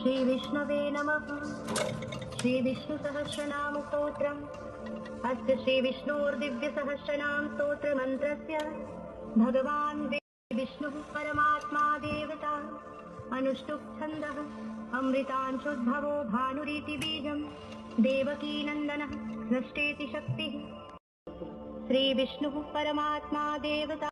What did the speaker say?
श्रीविष्णवे नमः। श्रीविष्णुसहस्रनामस्तोत्रम्। अस्य श्रीविष्णोर्दिव्यसहस्रनाम स्तोत्रमन्त्रस्य भगवान् विष्णुः परमात्मा देवता। अनुष्टुप् छन्दः अमृतांशुद्भवो भानुरीति बीजम्। देवकीनन्दनः सृष्टेति शक्तिः। श्रीविष्णुः परमात्मा देवता।